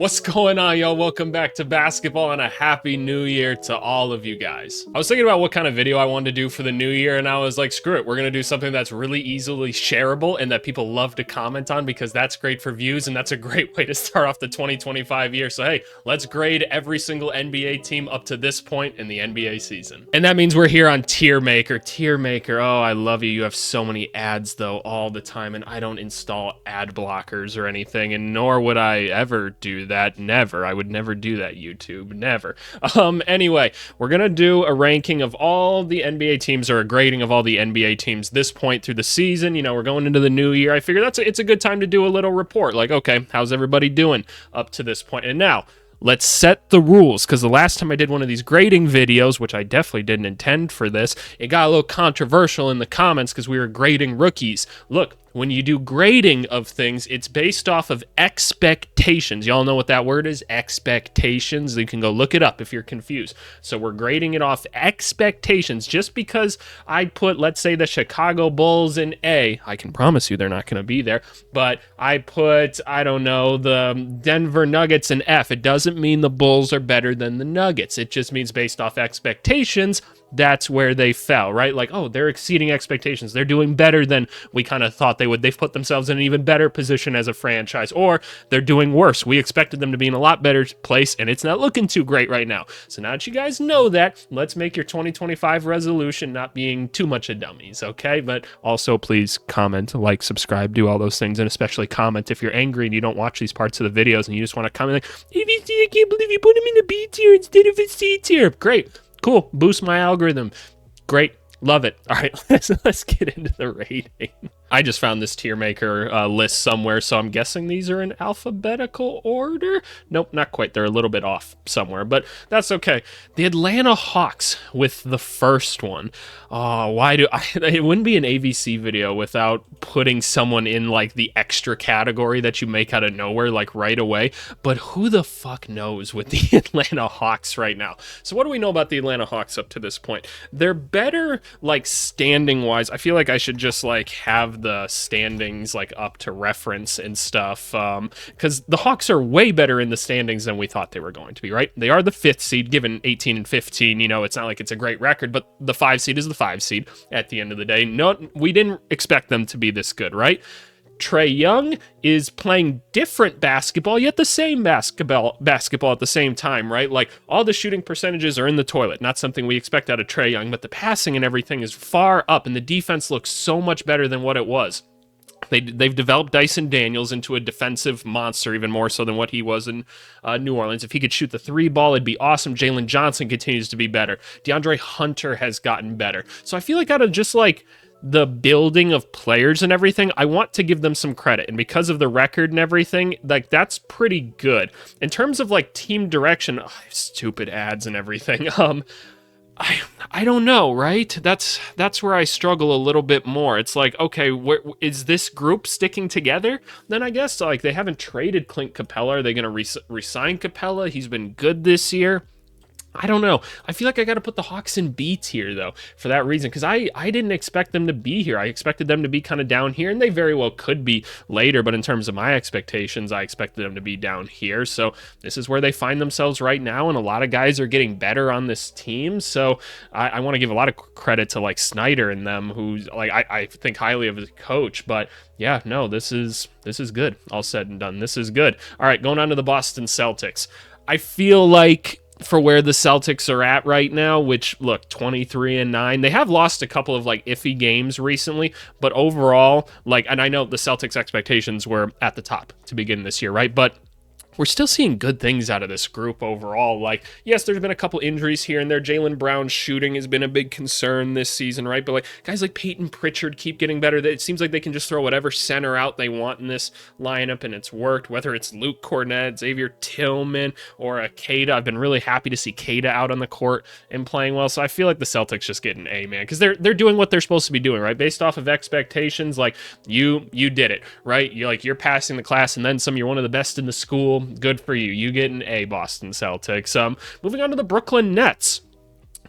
What's going on, y'all? Welcome back to basketball and a happy new year to all of you guys. I was thinking about what kind of video I wanted to do for the new year, and I was like, screw it, we're gonna do something that's really easily shareable and that people love to comment on because that's great for views and that's a great way to start off the 2025 year. So hey, let's grade every single NBA team up to this point in the NBA season. And that means we're here on Tier Maker. Tier Maker, oh, I love you. You have so many ads though all the time, and I don't install ad blockers or anything, and nor would I ever do that. Never. I would never do that, YouTube. Never. Anyway, we're gonna do a ranking of all the NBA teams, or a grading of all the NBA teams this point through the season. You know, we're going into the new year. I figure it's a good time to do a little report. Like, okay, how's everybody doing up to this point? And now, let's set the rules, because the last time I did one of these grading videos, which I definitely didn't intend for this, it got a little controversial in the comments because we were grading rookies. Look, when you do grading of things, it's based off of expectations. Y'all know what that word is? Expectations. You can go look it up if you're confused. So we're grading it off expectations. Just because I put, let's say, the Chicago Bulls in A, I can promise you they're not going to be there, but I put, I don't know, the Denver Nuggets in F. It doesn't mean the Bulls are better than the Nuggets. It just means based off expectations, that's where they fell, right? Like, oh, they're exceeding expectations. They're doing better than we kind of thought they would. They've put themselves in an even better position as a franchise, or they're doing worse. We expected them to be in a lot better place, and it's not looking too great right now. So now that you guys know that, let's make your 2025 resolution not being too much of dummies, okay? But also, please comment, like, subscribe, do all those things, and especially comment if you're angry and you don't watch these parts of the videos and you just want to comment like, I can't believe you put him in a B tier instead of a C tier. Great. Cool. Boost my algorithm. Great. Love it. All right, let's get into the rating. I just found this tier maker list somewhere, so I'm guessing these are in alphabetical order. Nope, not quite. They're a little bit off somewhere, but that's okay. The Atlanta Hawks with the first one. Oh, it wouldn't be an AVC video without putting someone in like the extra category that you make out of nowhere, like right away. But who the fuck knows with the Atlanta Hawks right now? So what do we know about the Atlanta Hawks up to this point? They're better, like, standing wise. I feel like I should just like have the standings like up to reference and stuff, because the Hawks are way better in the standings than we thought they were going to be, right? They are the 5th seed, given 18 and 15. You know, it's not like it's a great record, but the 5 seed is the 5 seed at the end of the day. No, we didn't expect them to be this good, right? Trae Young is playing different basketball, yet the same basketball at the same time, right? Like, all the shooting percentages are in the toilet. Not something we expect out of Trae Young, but the passing and everything is far up, and the defense looks so much better than what it was. They've developed Dyson Daniels into a defensive monster, even more so than what he was in New Orleans. If he could shoot the 3 ball, it'd be awesome. Jalen Johnson continues to be better. DeAndre Hunter has gotten better. So I feel like out of just like the building of players and everything, I want to give them some credit. And because of the record and everything, like, that's pretty good. In terms of like team direction, stupid ads and everything, I don't know, right? That's where I struggle a little bit more. It's like, okay, is this group sticking together? Then I guess, like, they haven't traded Clint Capella. Are they going to resign Capella? He's been good this year. I don't know. I feel like I got to put the Hawks in B tier, though, for that reason, because I didn't expect them to be here. I expected them to be kind of down here, and they very well could be later, but in terms of my expectations, I expected them to be down here. So this is where they find themselves right now, and a lot of guys are getting better on this team. So I want to give a lot of credit to, like, Snyder and them, who's, like, I think highly of as a coach, but yeah, no, this is good. All said and done, this is good. All right, going on to the Boston Celtics. I feel like, for where the Celtics are at right now, which, look, 23-9, they have lost a couple of like iffy games recently, but overall, like, and I know the Celtics expectations were at the top to begin this year, right? But we're still seeing good things out of this group overall. Like, yes, there's been a couple injuries here and there. Jaylen Brown's shooting has been a big concern this season, right? But like, guys like Peyton Pritchard keep getting better. It seems like they can just throw whatever center out they want in this lineup, and it's worked. Whether it's Luke Cornett, Xavier Tillman, or a Kata. I've been really happy to see Kata out on the court and playing well. So I feel like the Celtics just get an A, man, because they're doing what they're supposed to be doing, right? Based off of expectations, like, you did it, right? You're passing the class and then some. You're one of the best in the school. Good for you. You get an A, Boston Celtics. Moving on to the Brooklyn Nets.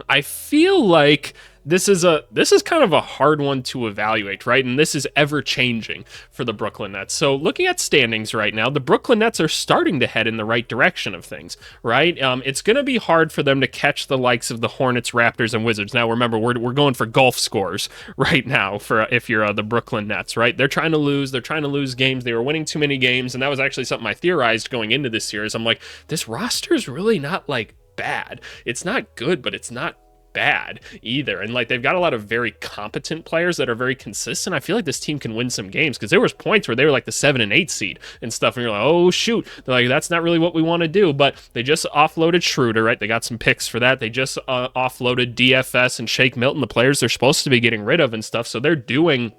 I feel like this is kind of a hard one to evaluate, right? And this is ever changing for the Brooklyn Nets. So looking at standings right now, the Brooklyn Nets are starting to head in the right direction of things, right? It's going to be hard for them to catch the likes of the Hornets, Raptors, and Wizards. Now remember, we're going for golf scores right now for if you're the Brooklyn Nets, right? They're trying to lose games. They were winning too many games, and that was actually something I theorized going into this series. I'm like, this roster is really not like bad. It's not good, but it's not bad either. And like, they've got a lot of very competent players that are very consistent. I feel like this team can win some games, because there was points where they were like the 7 and 8 seed and stuff, and you're like, oh shoot, they're like, that's not really what we want to do. But they just offloaded Schroeder, right? They got some picks for that. They just offloaded DFS and Shake Milton, the players they're supposed to be getting rid of and stuff. So they're doing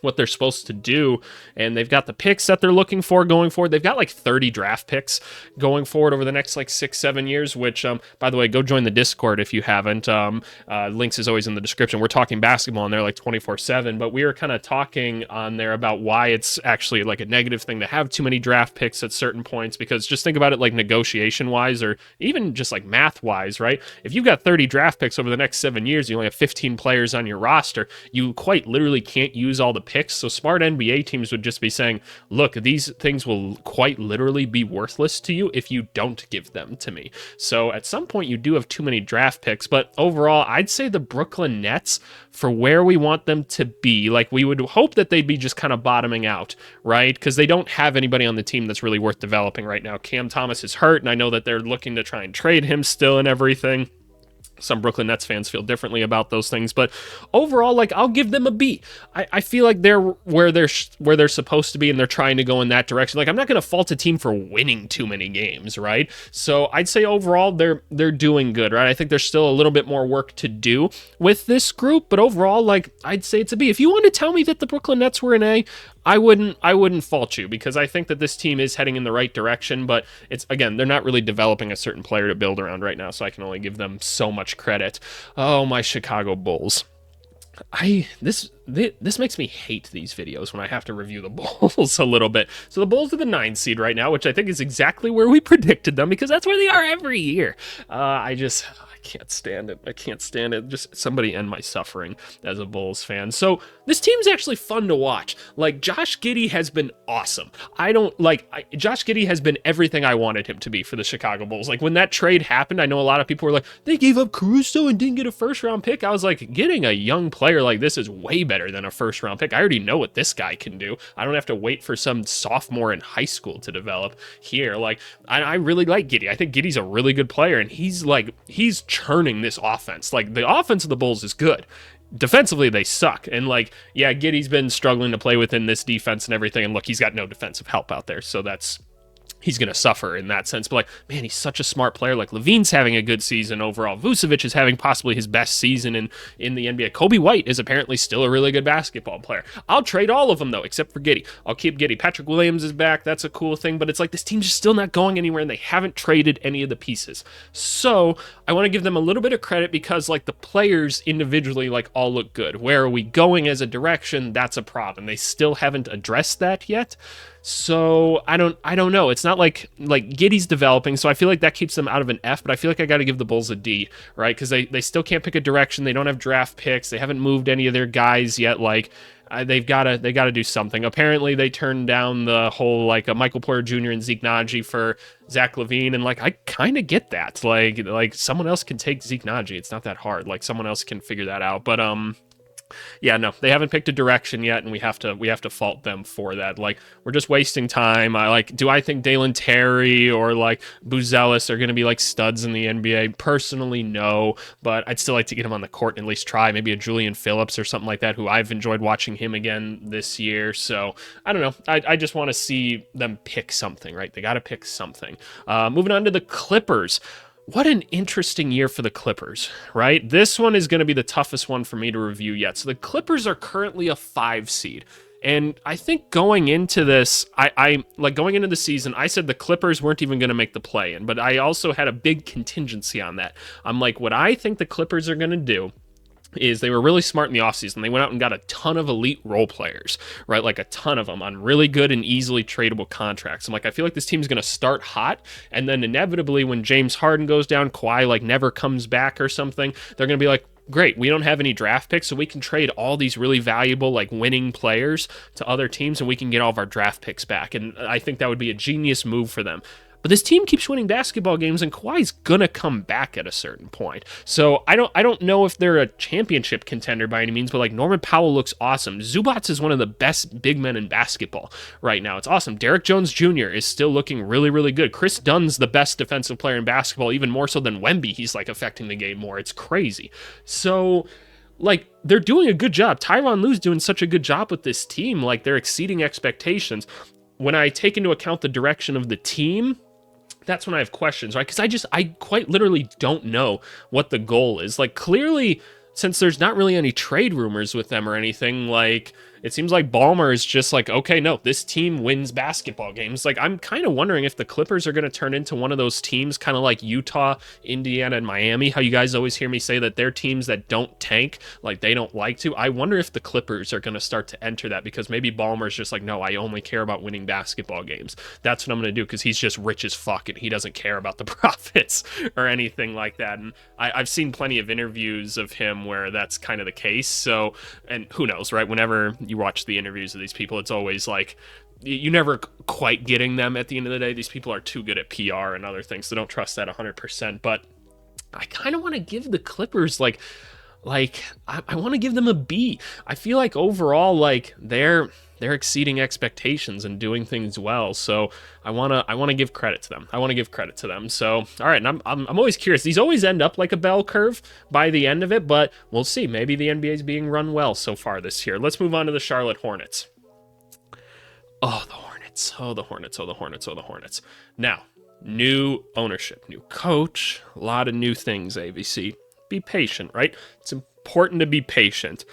what they're supposed to do, and they've got the picks that they're looking for going forward. They've got like 30 draft picks going forward over the next like 6-7 years, which by the way, go join the Discord if you haven't. Links is always in the description. We're talking basketball in there like 24/7, but we were kind of talking on there about why it's actually like a negative thing to have too many draft picks at certain points, because just think about it like negotiation wise, or even just like math wise, right? If you've got 30 draft picks over the next 7 years, you only have 15 players on your roster, you quite literally can't use all the picks. So smart NBA teams would just be saying, look, these things will quite literally be worthless to you if you don't give them to me. So at some point you do have too many draft picks, but overall I'd say the Brooklyn Nets, for where we want them to be, like we would hope that they'd be just kind of bottoming out, right? Because they don't have anybody on the team that's really worth developing right now. Cam Thomas is hurt, and I know that they're looking to try and trade him still and everything. Some Brooklyn Nets fans feel differently about those things, but overall, like, I'll give them a B. I feel like they're where they're supposed to be, and they're trying to go in that direction. Like, I'm not going to fault a team for winning too many games, right? So I'd say overall they're doing good, right? I think there's still a little bit more work to do with this group, but overall, like, I'd say it's a B. If you want to tell me that the Brooklyn Nets were an A, I wouldn't fault you, because I think that this team is heading in the right direction, but it's, again, they're not really developing a certain player to build around right now, so I can only give them so much credit. Oh, my Chicago Bulls. This makes me hate these videos when I have to review the Bulls a little bit. So the Bulls are the 9 seed right now, which I think is exactly where we predicted them, because that's where they are every year. I can't stand it. I can't stand it. Just somebody end my suffering as a Bulls fan. So this team's actually fun to watch. Like, Josh Giddey has been awesome. Josh Giddey has been everything I wanted him to be for the Chicago Bulls. Like, when that trade happened, I know a lot of people were like, they gave up Caruso and didn't get a first round pick. I was like, getting a young player like this is way better than a first round pick. I already know what this guy can do. I don't have to wait for some sophomore in high school to develop here. Like, I really like Giddey. I think Giddey's a really good player, and he's churning this offense. Like, the offense of the Bulls is good. Defensively, they suck. And like, yeah, Giddey's been struggling to play within this defense and everything. And look, he's got no defensive help out there. So he's going to suffer in that sense. But like, man, he's such a smart player. Like, Levine's having a good season overall. Vucevic is having possibly his best season in the NBA. Kobe White is apparently still a really good basketball player. I'll trade all of them, though, except for Giddey. I'll keep Giddey. Patrick Williams is back. That's a cool thing. But it's like, this team's just still not going anywhere, and they haven't traded any of the pieces. So I want to give them a little bit of credit, because like, the players individually like all look good. Where are we going as a direction? That's a problem. They still haven't addressed that yet. So I don't know. It's not like Giddey's developing, so I feel like that keeps them out of an F, but I feel like I got to give the Bulls a D, right? Because they still can't pick a direction. They don't have draft picks. They haven't moved any of their guys yet. Like, they gotta do something. Apparently, they turned down the whole like a Michael Porter Jr. and Zeke Naji for Zach LaVine, and like, I kind of get that. Like someone else can take Zeke Naji. It's not that hard. Like, someone else can figure that out. But yeah, no, they haven't picked a direction yet, and we have to fault them for that. Like, we're just wasting time. Do I think Dalen Terry or like Buzelis are going to be like studs in the NBA? Personally, no, but I'd still like to get him on the court and at least try. Maybe a Julian Phillips or something like that, who I've enjoyed watching him again this year. So I don't know. I just want to see them pick something, right? They got to pick something. Moving on to the Clippers. What an interesting year for the Clippers, right? This one is going to be the toughest one for me to review yet. So the Clippers are currently a 5 seed. And I think going into this, going into the season, I said the Clippers weren't even going to make the play-in, but I also had a big contingency on that. I'm like, what I think the Clippers are going to do is they were really smart in the offseason. They went out and got a ton of elite role players, right? Like, a ton of them on really good and easily tradable contracts. I'm like, I feel like this team's going to start hot, and then inevitably when James Harden goes down, Kawhi like never comes back or something, they're going to be like, great. We don't have any draft picks, so we can trade all these really valuable, like, winning players to other teams, and we can get all of our draft picks back. And I think that would be a genius move for them. But this team keeps winning basketball games, and Kawhi's gonna come back at a certain point. So I don't know if they're a championship contender by any means, but like Norman Powell looks awesome. Zubats is one of the best big men in basketball right now. It's awesome. Derrick Jones Jr. is still looking really, really good. Chris Dunn's the best defensive player in basketball, even more so than Wemby. He's like affecting the game more. It's crazy. So, like, they're doing a good job. Tyronn Lue's doing such a good job with this team. Like, they're exceeding expectations. When I take into account the direction of the team, that's when I have questions, right? Because I quite literally don't know what the goal is. Like, clearly, since there's not really any trade rumors with them or anything, like, it seems like Ballmer is just like, okay, no, this team wins basketball games. Like, I'm kind of wondering if the Clippers are going to turn into one of those teams, kind of like Utah, Indiana, and Miami, how you guys always hear me say that they're teams that don't tank, like they don't like to. I wonder if the Clippers are going to start to enter that, because maybe Ballmer's just like, no, I only care about winning basketball games. That's what I'm going to do, because he's just rich as fuck and he doesn't care about the profits or anything like that. And I've seen plenty of interviews of him where that's kind of the case. So, and who knows, right? Whenever you watch the interviews of these people, it's always like you never quite getting them at the end of the day. These people are too good at PR and other things, so don't trust that 100%. But I kind of want to give the Clippers like I want to give them a B. I feel like overall, like they're exceeding expectations and doing things well. So I want to give credit to them. So all right, and I'm always curious. These always end up like a bell curve by the end of it, but we'll see. Maybe the NBA is being run well so far this year. Let's move on to the Charlotte Hornets. Oh, the Hornets. Now, new ownership, new coach, a lot of new things, AVC. Be patient, right? It's important to be patient.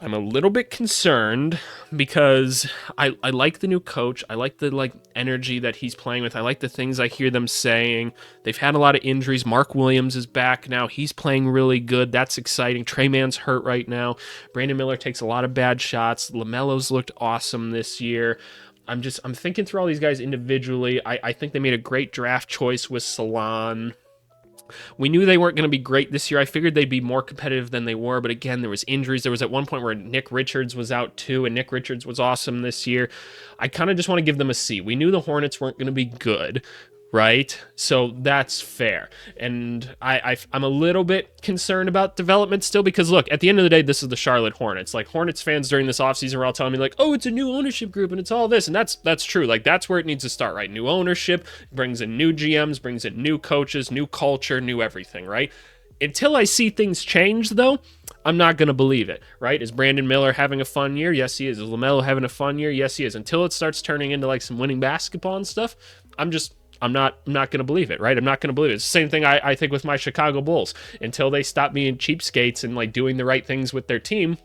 I'm a little bit concerned because I like the new coach. I like the energy that he's playing with. I like the things I hear them saying. They've had a lot of injuries. Mark Williams is back now. He's playing really good. That's exciting. Trey Mann's hurt right now. Brandon Miller takes a lot of bad shots. LaMelo's looked awesome this year. I'm thinking through all these guys individually. I think they made a great draft choice with Salon. We knew they weren't going to be great this year. I figured they'd be more competitive than they were, but again, there was injuries. There was at one point where Nick Richards was out too, and Nick Richards was awesome this year. I kind of just want to give them a C. We knew the Hornets weren't going to be good, right? So that's fair. And I'm a little bit concerned about development still, because look, at the end of the day, this is the Charlotte Hornets. Like, Hornets fans during this offseason were all telling me like, oh, it's a new ownership group and it's all this. And that's true. Like, that's where it needs to start, right? New ownership brings in new GMs, brings in new coaches, new culture, new everything, right? Until I see things change, though, I'm not going to believe it, right? Is Brandon Miller having a fun year? Yes, he is. Is LaMelo having a fun year? Yes, he is. Until it starts turning into like some winning basketball and stuff, I'm not going to believe it, right? I'm not going to believe it. It's the same thing I think with my Chicago Bulls. Until they stop being cheapskates and like doing the right things with their team,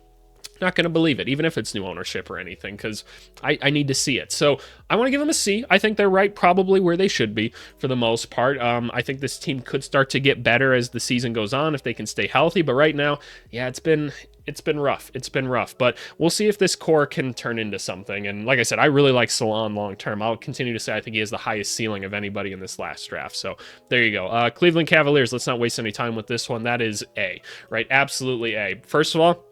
not going to believe it, even if it's new ownership or anything, because I need to see it. So I want to give them a C. I think they're right probably where they should be for the most part. I think this team could start to get better as the season goes on if they can stay healthy. But right now, yeah, it's been rough. It's been rough, but we'll see if this core can turn into something. And like I said, I really like Salon long term. I'll continue to say I think he has the highest ceiling of anybody in this last draft. So there you go. Cleveland Cavaliers, let's not waste any time with this one. That is A, right? Absolutely A. First of all,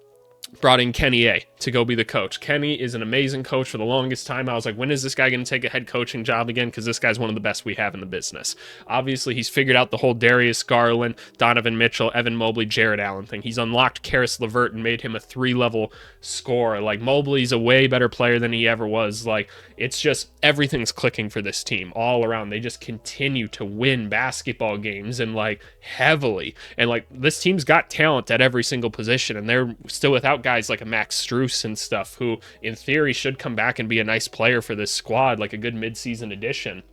brought in Kenny A to go be the coach. Kenny is an amazing coach. For the longest time, I was like, when is this guy going to take a head coaching job again? Because this guy's one of the best we have in the business. Obviously, he's figured out the whole Darius Garland, Donovan Mitchell, Evan Mobley, Jared Allen thing. He's unlocked Karis LeVert and made him a 3-level scorer. Like, Mobley's a way better player than he ever was. Like, it's just everything's clicking for this team all around. They just continue to win basketball games and like heavily. And like, this team's got talent at every single position, and they're still without guys like a Max Strus and stuff, who in theory should come back and be a nice player for this squad, like a good midseason addition.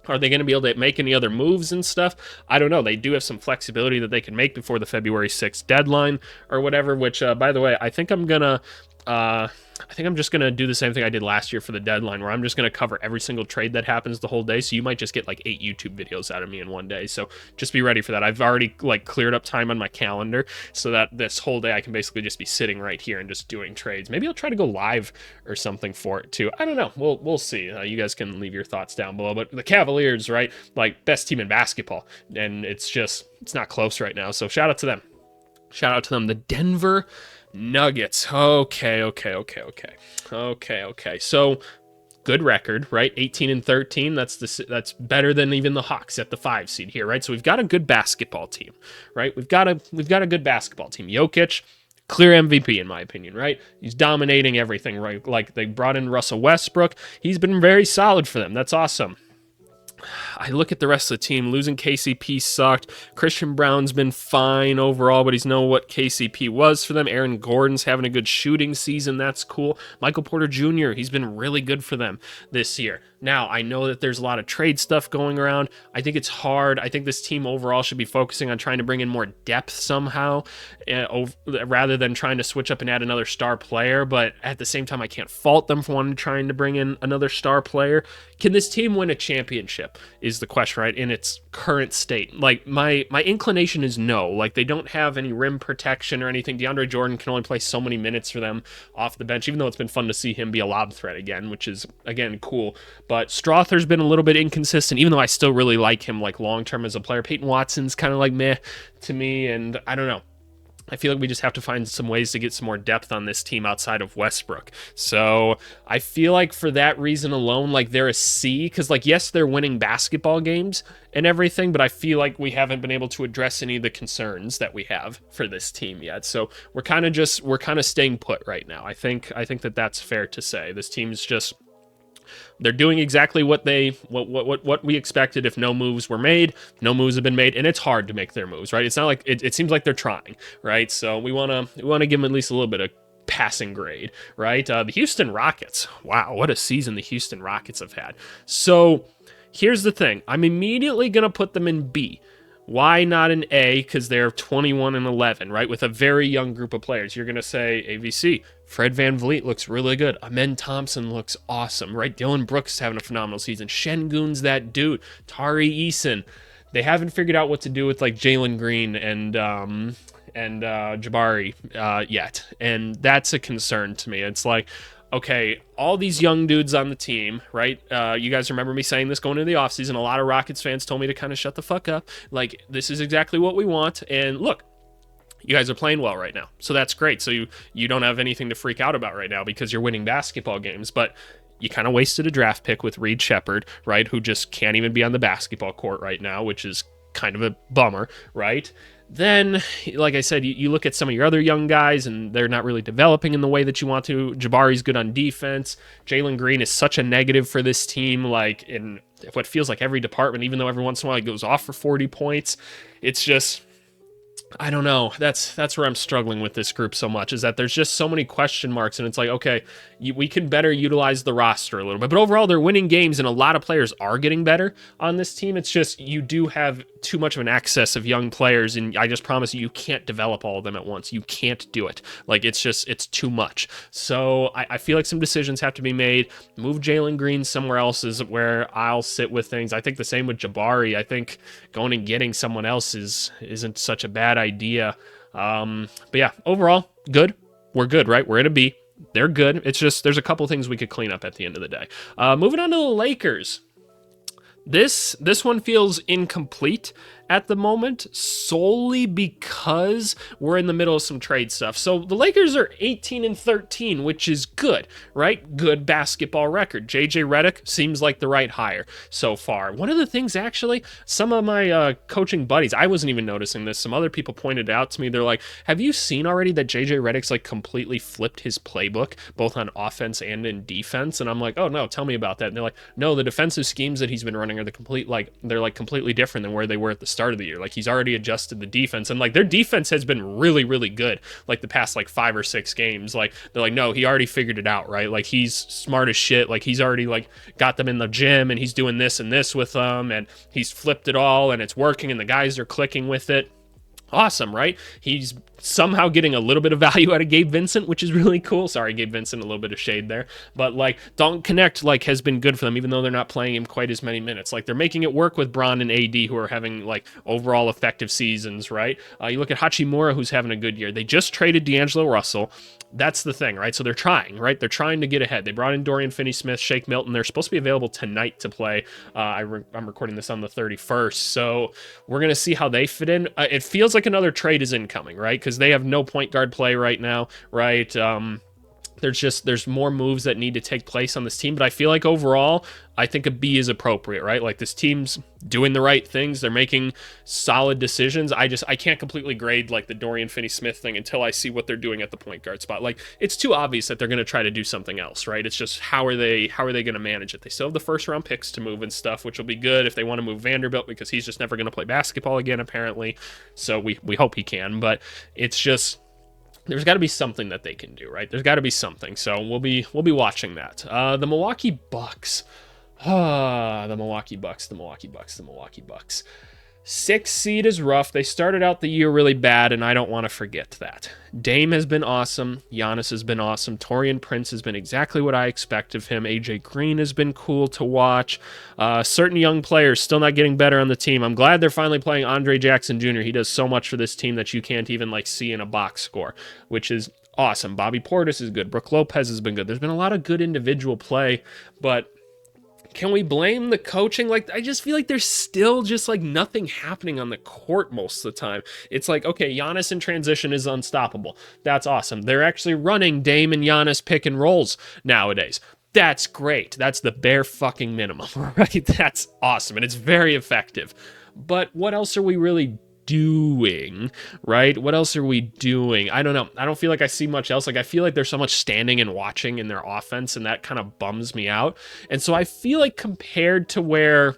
Are they going to be able to make any other moves and stuff? I don't know. They do have some flexibility that they can make before the February 6th deadline or whatever, which, by the way, I think I'm just going to do the same thing I did last year for the deadline, where I'm just going to cover every single trade that happens the whole day. So you might just get like 8 YouTube videos out of me in one day. So just be ready for that. I've already like cleared up time on my calendar so that this whole day I can basically just be sitting right here and just doing trades. Maybe I'll try to go live or something for it too. I don't know. We'll see. You guys can leave your thoughts down below. But the Cavaliers, right? Like, best team in basketball. And it's not close right now. So shout out to them. Shout out to them. The Denver Nuggets. Okay. So good record, right? 18-13. That's better than even the Hawks at the 5 seed here, right? So we've got a good basketball team, right? We've got a good basketball team. Jokic, clear MVP in my opinion, right? He's dominating everything, right? Like they brought in Russell Westbrook. He's been very solid for them. That's awesome. I look at the rest of the team. Losing KCP sucked. Christian Brown's been fine overall, but he's know what KCP was for them. Aaron Gordon's having a good shooting season. That's cool. Michael Porter Jr., he's been really good for them this year. Now, I know that there's a lot of trade stuff going around. I think it's hard. I think this team overall should be focusing on trying to bring in more depth somehow rather than trying to switch up and add another star player. But at the same time, I can't fault them for trying to bring in another star player. Can this team win a championship is the question, right? In its current state. Like, my inclination is no. Like, they don't have any rim protection or anything. DeAndre Jordan can only play so many minutes for them off the bench, even though it's been fun to see him be a lob threat again, which is, again, cool. But Strother's been a little bit inconsistent, even though I still really like him, like, long-term as a player. Peyton Watson's kind of like meh to me, and I don't know. I feel like we just have to find some ways to get some more depth on this team outside of Westbrook. So I feel like for that reason alone, like they're a C, because like, yes, they're winning basketball games and everything, but I feel like we haven't been able to address any of the concerns that we have for this team yet. So we're kind of staying put right now. I think that that's fair to say. This team's just, they're doing exactly what we expected. If no moves were made, no moves have been made, and it's hard to make their moves, right? It's not like it seems like they're trying, right? So we want to give them at least a little bit of passing grade, right? The Houston Rockets. Wow, what a season the Houston Rockets have had. So here's the thing. I'm immediately going to put them in B. Why not an A? Because they're 21-11, right? With a very young group of players. You're going to say AVC. Fred VanVleet looks really good. Amen Thompson looks awesome, right? Dylan Brooks is having a phenomenal season. Şengün's that dude. Tari Eason. They haven't figured out what to do with like Jalen Green and Jabari yet. And that's a concern to me. It's like, okay, all these young dudes on the team, right? You guys remember me saying this going into the offseason. A lot of Rockets fans told me to kind of shut the fuck up. Like, this is exactly what we want. And look, you guys are playing well right now. So that's great. So you don't have anything to freak out about right now because you're winning basketball games. But you kind of wasted a draft pick with Reed Shepherd, right? Who just can't even be on the basketball court right now, which is kind of a bummer, right? Then, like I said, you look at some of your other young guys, and they're not really developing in the way that you want to. Jabari's good on defense. Jalen Green is such a negative for this team, like in what feels like every department, even though every once in a while he goes off for 40 points. It's just, I don't know. That's where I'm struggling with this group so much, is that there's just so many question marks, and it's like, okay, we can better utilize the roster a little bit. But overall, they're winning games, and a lot of players are getting better on this team. It's just you do have too much of an excess of young players, and I just promise you can't develop all of them at once. You can't do it. Like, it's too much. So I feel like some decisions have to be made. Move Jalen Green somewhere else is where I'll sit with things. I think the same with Jabari. I think going and getting someone else isn't such a bad idea. But yeah, overall, good. We're good, right? We're at a B. They're good. It's just there's a couple things we could clean up at the end of the day. Moving on to the Lakers. This one feels incomplete at the moment, solely because we're in the middle of some trade stuff. So the Lakers are 18-13, which is good, right? Good basketball record. JJ Redick seems like the right hire so far. One of the things, actually, some of my coaching buddies, I wasn't even noticing this. Some other people pointed it out to me. They're like, have you seen already that JJ Redick's like completely flipped his playbook, both on offense and in defense? And I'm like, oh no, tell me about that. And they're like, no, the defensive schemes that he's been running are they're completely different than where they were at the start of the year. Like, he's already adjusted the defense, and like their defense has been really, really good like the past like 5 or 6 games. Like, they're like, no, he already figured it out, right? Like, he's smart as shit. Like, he's already like got them in the gym, and he's doing this and this with them, and he's flipped it all, and it's working, and the guys are clicking with it. Awesome, right? He's somehow getting a little bit of value out of Gabe Vincent, which is really cool. Sorry, Gabe Vincent, a little bit of shade there. But like, Don't Connect like has been good for them, even though they're not playing him quite as many minutes. Like, they're making it work with Bron and AD, who are having like overall effective seasons, right? You look at Hachimura, who's having a good year. They just traded D'Angelo Russell. That's the thing, right? So they're trying, right? They're trying to get ahead. They brought in Dorian Finney-Smith, Shake Milton. They're supposed to be available tonight to play. I'm recording this on the 31st, so we're going to see how they fit in. It feels like another trade is incoming, right? Because because they have no point guard play right now, right? There's more moves that need to take place on this team, but I feel like overall, I think a B is appropriate, right? Like this team's doing the right things. They're making solid decisions. I can't completely grade like the Dorian Finney-Smith thing until I see what they're doing at the point guard spot. Like it's too obvious that they're going to try to do something else, right? It's just how are they going to manage it? They still have the first round picks to move and stuff, which will be good if they want to move Vanderbilt because he's just never going to play basketball again apparently. So we hope he can, but it's just there's got to be something that they can do, right? There's got to be something. So we'll be watching that. The Milwaukee Bucks. The Milwaukee Bucks. 6th seed is rough. They started out the year really bad, and I don't want to forget that. Dame has been awesome. Giannis has been awesome. Taurean Prince has been exactly what I expect of him. AJ Green has been cool to watch. Certain young players still not getting better on the team. I'm glad they're finally playing Andre Jackson Jr. He does so much for this team that you can't even like see in a box score, which is awesome. Bobby Portis is good. Brook Lopez has been good. There's been a lot of good individual play, but can we blame the coaching? Like, I just feel like there's still just like nothing happening on the court most of the time. It's like, okay, Giannis in transition is unstoppable. That's awesome. They're actually running Dame and Giannis pick and rolls nowadays. That's great. That's the bare fucking minimum, right? That's awesome. And it's very effective. But what else are we really doing, right? What else are we doing? I don't know. I don't feel like I see much else. Like I feel like there's so much standing and watching in their offense, and that kind of bums me out. And so I feel like compared to where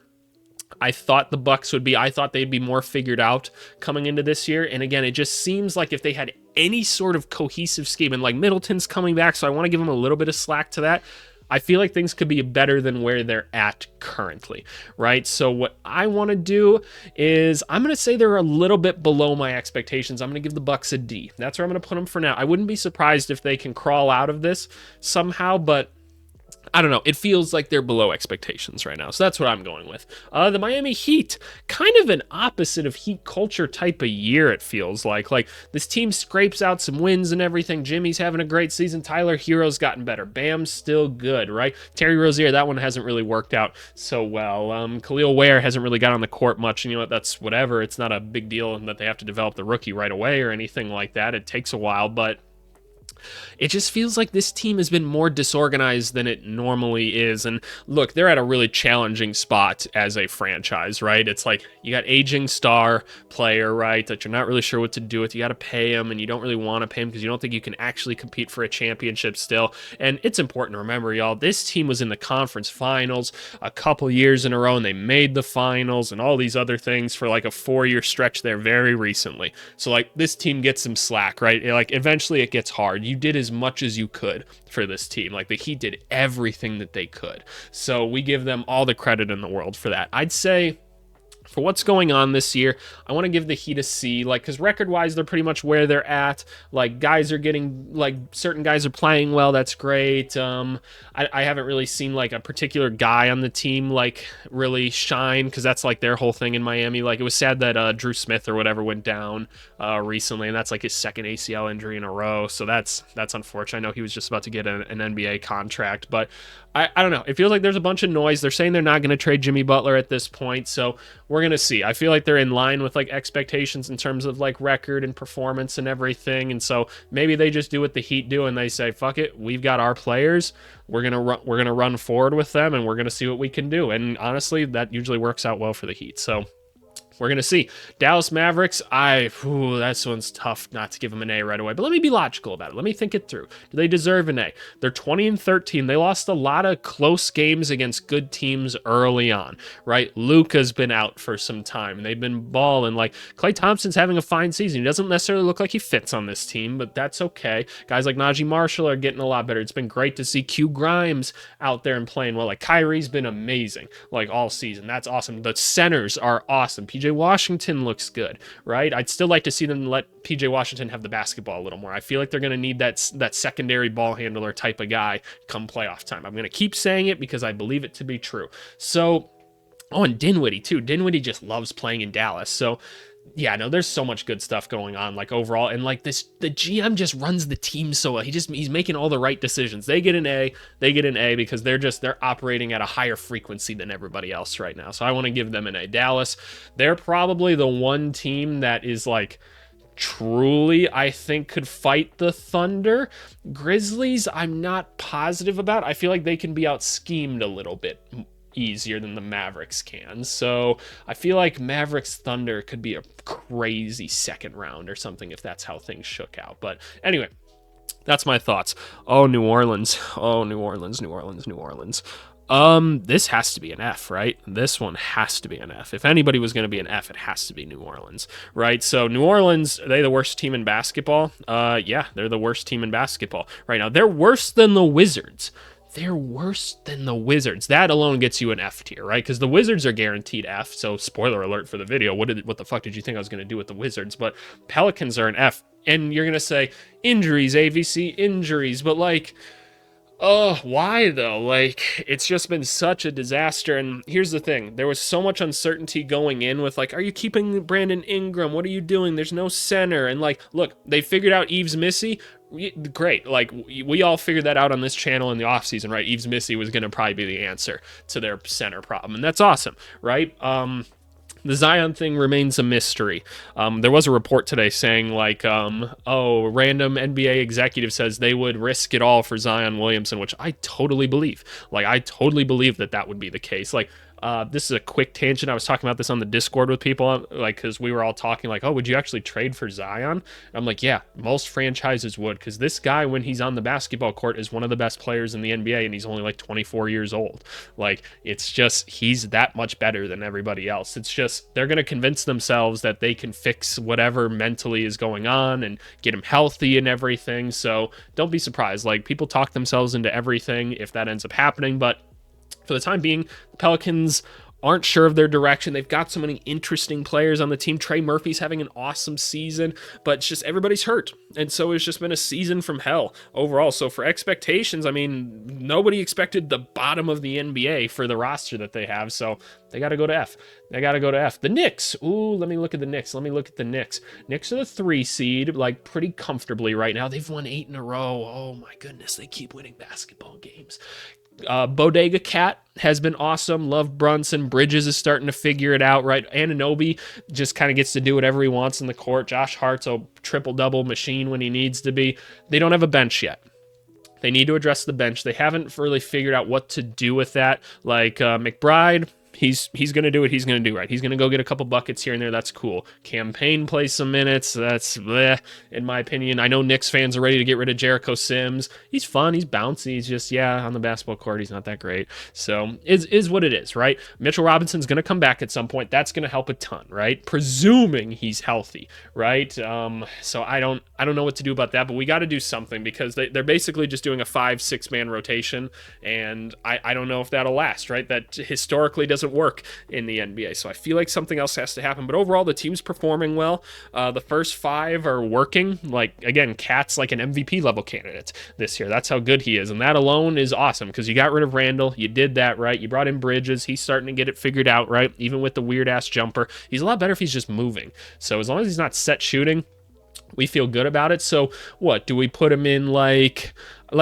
I thought the Bucks would be, I thought they'd be more figured out coming into this year. And again, it just seems like if they had any sort of cohesive scheme, and like Middleton's coming back, so I want to give him a little bit of slack to that. I feel like things could be better than where they're at currently, right? So what I want to do is I'm going to say they're a little bit below my expectations. I'm going to give the Bucks a D. That's where I'm going to put them for now. I wouldn't be surprised if they can crawl out of this somehow, but I don't know. It feels like they're below expectations right now. So that's what I'm going with. The Miami Heat, kind of an opposite of Heat culture type of year, it feels like. Like, this team scrapes out some wins and everything. Jimmy's having a great season. Tyler Hero's gotten better. Bam's still good, right? Terry Rozier, that one hasn't really worked out so well. Khalil Ware hasn't really got on the court much. And you know what? That's whatever. It's not a big deal that they have to develop the rookie right away or anything like that. It takes a while, but it just feels like this team has been more disorganized than it normally is. And look, they're at a really challenging spot as a franchise, right? It's like you got aging star player, right, that you're not really sure what to do with. You got to pay him, and you don't really want to pay him because you don't think you can actually compete for a championship still. And it's important to remember, y'all, this team was in the conference finals a couple years in a row, and they made the finals and all these other things for like a 4-year stretch there very recently. So like this team gets some slack, right? Like eventually it gets hard. You did as much as you could for this team. Like the Heat did everything that they could. So we give them all the credit in the world for that. I'd say for what's going on this year, I want to give the Heat a C, like, because record-wise, they're pretty much where they're at. Like, guys are getting, like, certain guys are playing well, that's great. I haven't really seen, like, a particular guy on the team, like, really shine, because that's, like, their whole thing in Miami. Like, it was sad that Drew Smith or whatever went down recently, and that's, like, his second ACL injury in a row, so that's unfortunate. I know he was just about to get an NBA contract, but I don't know. It feels like there's a bunch of noise. They're saying they're not going to trade Jimmy Butler at this point, so we're going to see. I feel like they're in line with like expectations in terms of like record and performance and everything, and so maybe they just do what the Heat do and they say, fuck it, we've got our players. We're going to run forward with them, and we're going to see what we can do. And honestly, that usually works out well for the Heat. So we're going to see. Dallas Mavericks, that one's tough not to give them an A right away. But let me be logical about it. Let me think it through. Do they deserve an A? They're 20-13. They lost a lot of close games against good teams early on, right? Luka's been out for some time, and they've been balling. Like, Klay Thompson's having a fine season. He doesn't necessarily look like he fits on this team, but that's okay. Guys like Najee Marshall are getting a lot better. It's been great to see Q Grimes out there and playing well. Like, Kyrie's been amazing, like, all season. That's awesome. The centers are awesome. PJ Washington looks good, right? I'd still like to see them let PJ Washington have the basketball a little more. I feel like they're going to need that secondary ball handler type of guy come playoff time. I'm going to keep saying it because I believe it to be true. So, and Dinwiddie too. Dinwiddie just loves playing in Dallas. So, yeah, no, there's so much good stuff going on, like, overall, and like the GM just runs the team so well. He's making all the right decisions. They get an A because they're operating at a higher frequency than everybody else right now. So I want to give them an A. Dallas, they're probably the one team that is like truly, I think, could fight the Thunder. Grizzlies, I'm not positive about. I feel like they can be out-schemed a little bit easier than the Mavericks can. So I feel like Mavericks Thunder could be a crazy second round or something if that's how things shook out. But anyway, that's my thoughts. Oh, New Orleans. Oh, New Orleans, New Orleans, New Orleans. This has to be an F, right? This one has to be an F. If anybody was going to be an F, it has to be New Orleans, right? So New Orleans, are they the worst team in basketball? Yeah, they're the worst team in basketball right now. They're worse than the Wizards. They're worse than the Wizards. That alone gets you an F tier, right? Because the Wizards are guaranteed F. So spoiler alert for the video. What the fuck did you think I was going to do with the Wizards? But Pelicans are an F. And you're going to say, injuries, AVC, injuries. But like, oh, why though? Like, it's just been such a disaster. And here's the thing. There was so much uncertainty going in with like, are you keeping Brandon Ingram? What are you doing? There's no center. And like, look, they figured out Yves Missy. Great. Like, we all figured that out on this channel in the offseason, right? Yves Missy was going to probably be the answer to their center problem. And that's awesome, right? The Zion thing remains a mystery. There was a report today saying like, oh, random NBA executive says they would risk it all for Zion Williamson, which I totally believe. Like, I totally believe that would be the case. Like, this is a quick tangent. I was talking about this on the Discord with people, like, because we were all talking like, oh, would you actually trade for Zion? And I'm like, yeah, most franchises would, because this guy, when he's on the basketball court, is one of the best players in the NBA, and he's only like 24 years old. Like, it's just, he's that much better than everybody else. It's just, they're going to convince themselves that they can fix whatever mentally is going on and get him healthy and everything. So don't be surprised. Like, people talk themselves into everything if that ends up happening, but for the time being, the Pelicans aren't sure of their direction. They've got so many interesting players on the team. Trey Murphy's having an awesome season, but it's just everybody's hurt. And so it's just been a season from hell overall. So for expectations, I mean, nobody expected the bottom of the NBA for the roster that they have. So they got to go to F. They got to go to F. The Knicks. Ooh, let me look at the Knicks. Knicks are the 3 seed, like pretty comfortably right now. They've won 8 in a row. Oh my goodness. They keep winning basketball games. Bodega Cat has been awesome. Love Brunson. Bridges is starting to figure it out, right? Anunoby just kind of gets to do whatever he wants in the court. Josh Hart's a triple-double machine when he needs to be. They don't have a bench yet. They need to address the bench. They haven't really figured out what to do with that. Like McBride, he's going to do what he's going to do, right? He's going to go get a couple buckets here and there. That's cool. Campaign plays some minutes. That's bleh, in my opinion. I know Knicks fans are ready to get rid of Jericho Sims. He's fun. He's bouncy. He's just, yeah, on the basketball court, he's not that great. So is what it is, right? Mitchell Robinson's going to come back at some point. That's going to help a ton, right? Presuming he's healthy, right? So I don't know what to do about that, but we got to do something because they're basically just doing a 5-6 man rotation, and I don't know if that'll last, right? That historically doesn't work in the NBA. So I feel like something else has to happen. But overall, the team's performing well. The first 5 are working. Like, again, Cat's like an MVP level candidate this year. That's how good he is. And that alone is awesome because you got rid of Randall. You did that, right? You brought in Bridges. He's starting to get it figured out, right? Even with the weird ass jumper. He's a lot better if he's just moving. So as long as he's not set shooting, we feel good about it. So what do we put him in? Like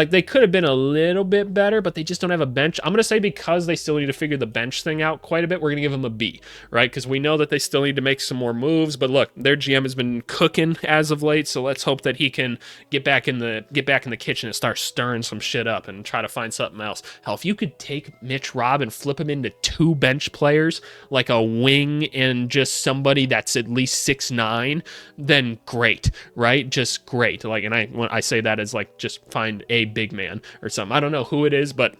they could have been a little bit better, but they just don't have a bench. I'm going to say because they still need to figure the bench thing out quite a bit, we're going to give them a B, right? Because we know that they still need to make some more moves. But look, their GM has been cooking as of late, so let's hope that he can get back in the kitchen and start stirring some shit up and try to find something else. Hell, if you could take Mitch Rob and flip him into 2 bench players, like a wing and just somebody that's at least 6'9", then great, right? Just great. Like, and when I say that as like just find a big man or something. I don't know who it is, but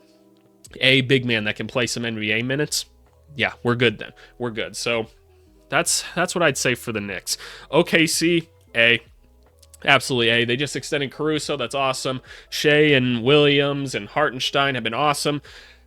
a big man that can play some NBA minutes. Yeah, we're good then. We're good. So that's what I'd say for the Knicks. OKC, A. Absolutely A. They just extended Caruso. That's awesome. Shea and Williams and Hartenstein have been awesome.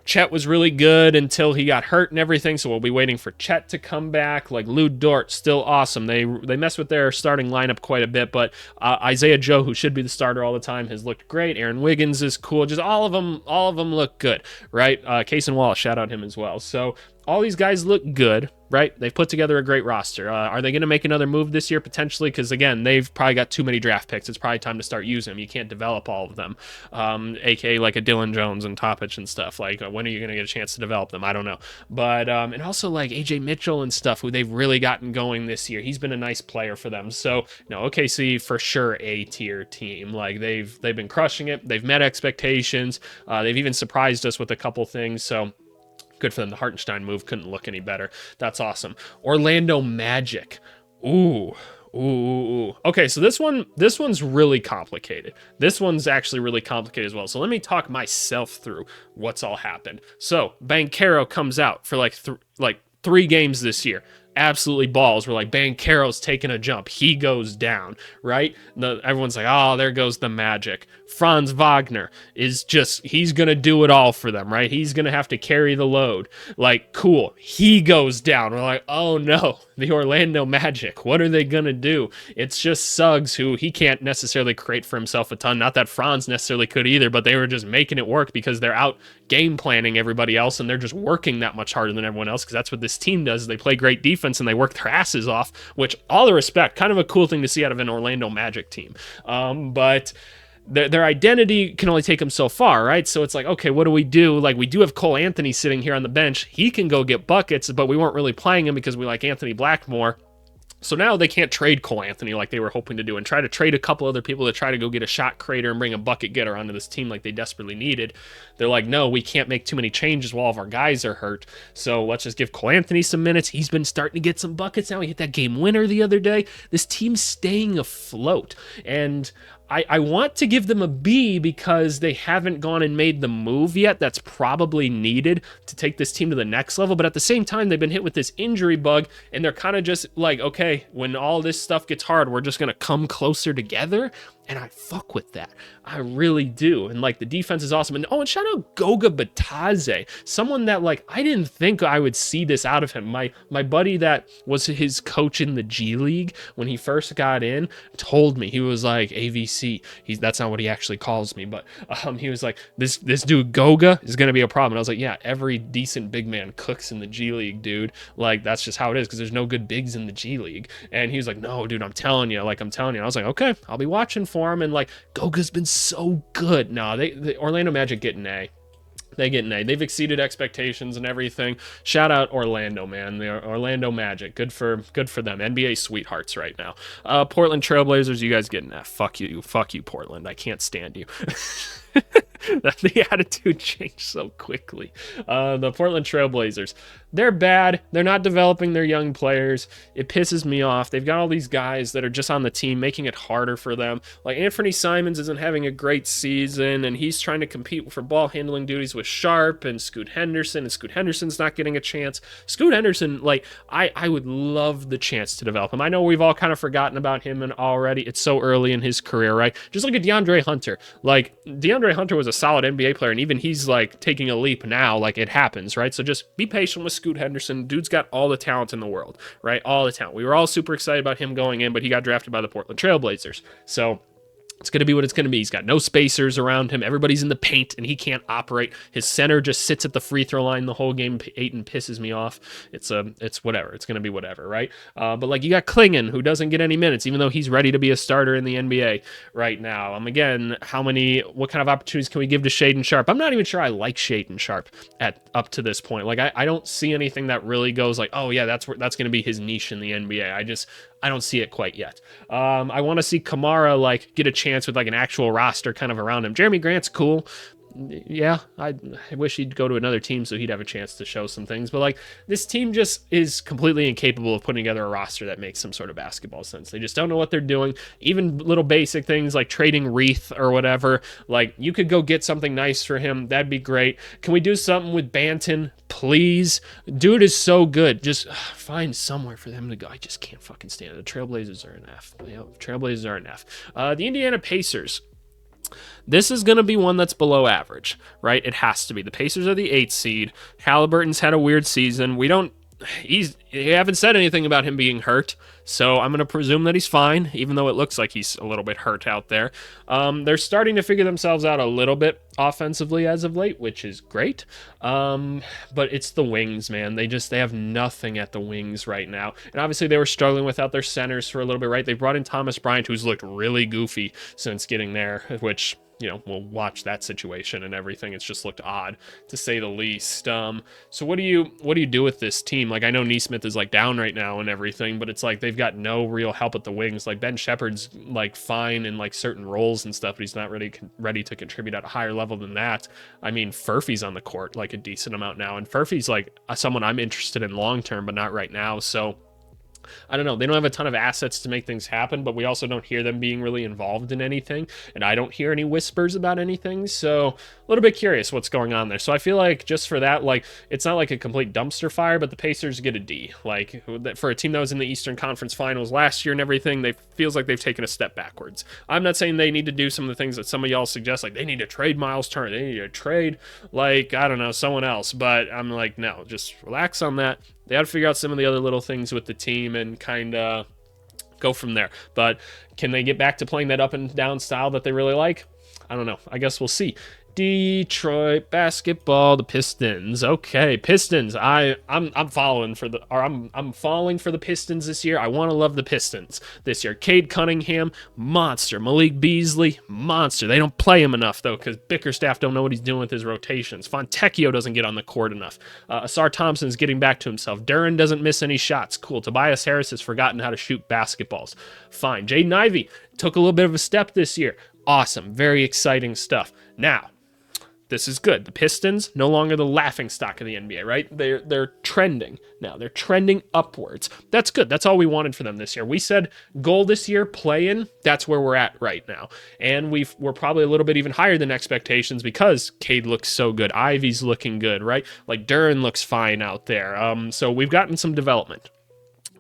Chet was really good until he got hurt and everything, so we'll be waiting for Chet to come back. Like Lou Dort, still awesome. They mess with their starting lineup quite a bit, but Isaiah Joe, who should be the starter all the time, has looked great. Aaron Wiggins is cool. Just all of them look good, right? Cason Wallace, shout out him as well. So all these guys look good, right? They've put together a great roster. Are they going to make another move this year? Potentially, because again, they've probably got too many draft picks. It's probably time to start using them. You can't develop all of them, aka like a Dylan Jones and Toppich and stuff. Like, when are you going to get a chance to develop them? I don't know. But and also like AJ Mitchell and stuff, who they've really gotten going this year. He's been a nice player for them. So OKC for sure A tier team. Like they've been crushing it. They've met expectations. They've even surprised us with a couple things. So good for them. The Hartenstein move couldn't look any better. That's awesome. Orlando Magic. Ooh. Okay, so this one's really complicated. This one's actually really complicated as well. So let me talk myself through what's all happened. So Banchero comes out for like 3 games this year. Absolutely balls. We're like, Banchero's taking a jump. He goes down, right? Everyone's like, oh, there goes the Magic. Franz Wagner is just, he's going to do it all for them, right? He's going to have to carry the load. Like, cool. He goes down. We're like, oh no, the Orlando Magic. What are they going to do? It's just Suggs, who he can't necessarily create for himself a ton. Not that Franz necessarily could either, but they were just making it work because they're out game planning everybody else and they're just working that much harder than everyone else, because that's what this team does. They play great defense and they work their asses off, which, all the respect, kind of a cool thing to see out of an Orlando Magic team. But their identity can only take them so far, right? So it's like, okay, what do we do? Like, we do have Cole Anthony sitting here on the bench. He can go get buckets, but we weren't really playing him because we like Anthony Blackmore. So now they can't trade Cole Anthony like they were hoping to do and try to trade a couple other people to try to go get a shot creator and bring a bucket getter onto this team like they desperately needed. They're like, no, we can't make too many changes while all of our guys are hurt. So let's just give Cole Anthony some minutes. He's been starting to get some buckets now. He hit that game winner the other day. This team's staying afloat. And I want to give them a B because they haven't gone and made the move yet that's probably needed to take this team to the next level. But at the same time, they've been hit with this injury bug, and they're kind of just like, okay, when all this stuff gets hard, we're just going to come closer together. And I fuck with that. I really do. And like, the defense is awesome. And and shout out Goga Batadze, someone that like I didn't think I would see this out of him. My buddy that was his coach in the G League when he first got in told me, he was like, AVC. That's not what he actually calls me, but he was like, this dude Goga is gonna be a problem. And I was like, yeah, every decent big man cooks in the G League, dude. Like, that's just how it is, because there's no good bigs in the G League. And he was like, no, dude, I'm telling you. I was like, okay, I'll be watching for him. And like, Goga's been so good. No, the Orlando Magic get an A. They get an A. They've exceeded expectations and everything. Shout out Orlando, man. The Orlando Magic. Good for them. NBA sweethearts right now. Portland Trailblazers, you guys get an F. Fuck you, Portland. I can't stand you. The attitude changed so quickly. The Portland Trailblazers, they're bad. They're not developing their young players. It pisses me off. They've got all these guys that are just on the team, making it harder for them. Like, Anthony Simons isn't having a great season, and he's trying to compete for ball handling duties with Sharp and Scoot Henderson, and Scoot Henderson's not getting a chance. Scoot Henderson, like, I would love the chance to develop him. I know we've all kind of forgotten about him and already. It's so early in his career, right? Just look at DeAndre Hunter. Like, DeAndre Hunter was a solid NBA player, and even he's like taking a leap now. Like, it happens, right? So just be patient with Scoot Henderson. Dude's got all the talent in the world, right? All the talent. We were all super excited about him going in, but he got drafted by the Portland Trailblazers. So it's going to be what it's going to be. He's got no spacers around him. Everybody's in the paint, and he can't operate. His center just sits at the free throw line the whole game. Ayton pisses me off. It's whatever. It's going to be whatever, right? But like, you got Klingon, who doesn't get any minutes, even though he's ready to be a starter in the NBA right now. Again, what kind of opportunities can we give to Shaedon Sharpe? I'm not even sure I like Shaedon Sharpe up to this point. Like, I don't see anything that really goes like, oh yeah, that's going to be his niche in the NBA. I don't see it quite yet. I want to see Kamara like get a chance with like an actual roster kind of around him. Jeremy Grant's cool. Yeah, I wish he'd go to another team so he'd have a chance to show some things. But like, this team just is completely incapable of putting together a roster that makes some sort of basketball sense. They just don't know what they're doing. Even little basic things like trading Reith or whatever. Like, you could go get something nice for him. That'd be great. Can we do something with Banton? Please. Dude is so good. Just find somewhere for them to go. I just can't fucking stand it. The Trailblazers are an F. Trailblazers are an F. The Indiana Pacers. This is going to be one that's below average, right? It has to be. The Pacers are the 8th seed. Halliburton's had a weird season. You haven't said anything about him being hurt, so I'm going to presume that he's fine, even though it looks like he's a little bit hurt out there. They're starting to figure themselves out a little bit. offensively as of late, which is great. But it's the wings, man. They have nothing at the wings right now. And obviously they were struggling without their centers for a little bit, right? They brought in Thomas Bryant, who's looked really goofy since getting there, which, you know, we'll watch that situation and everything. It's just looked odd, to say the least. So what do you do with this team? Like, I know Neesmith is like down right now and everything, but it's like they've got no real help at the wings. Like, Ben Shepherd's like fine in like certain roles and stuff, but he's not really ready to contribute at a higher level than that. I mean, Furphy's on the court like a decent amount now, and Furphy's like someone I'm interested in long term, but not right now. So I don't know. They don't have a ton of assets to make things happen, but we also don't hear them being really involved in anything. And I don't hear any whispers about anything. So a little bit curious what's going on there. So I feel like just for that, like, it's not like a complete dumpster fire, but the Pacers get a D. Like, for a team that was in the Eastern Conference Finals last year and everything, they feels like they've taken a step backwards. I'm not saying they need to do some of the things that some of y'all suggest, like they need to trade Miles Turner. They need to trade, like, I don't know, someone else. But I'm like, no, just relax on that. They had to figure out some of the other little things with the team and kind of go from there. But can they get back to playing that up and down style that they really like? I don't know. I guess we'll see. Detroit basketball, the Pistons. Okay, Pistons. I'm falling for I'm falling for the Pistons this year. I want to love the Pistons this year. Cade Cunningham, monster. Malik Beasley, monster. They don't play him enough though, because Bickerstaff don't know what he's doing with his rotations. Fontecchio doesn't get on the court enough. Asar Thompson's getting back to himself. Duren doesn't miss any shots. Cool. Tobias Harris has forgotten how to shoot basketballs. Fine. Jaden Ivey took a little bit of a step this year. Awesome. Very exciting stuff. Now, this is good. The Pistons, no longer the laughing stock of the NBA, right? They're trending now. They're trending upwards. That's good. That's all we wanted for them this year. We said goal this year, play in. That's where we're at right now. And we're probably a little bit even higher than expectations because Cade looks so good. Ivy's looking good, right? Like Duren looks fine out there. So we've gotten some development.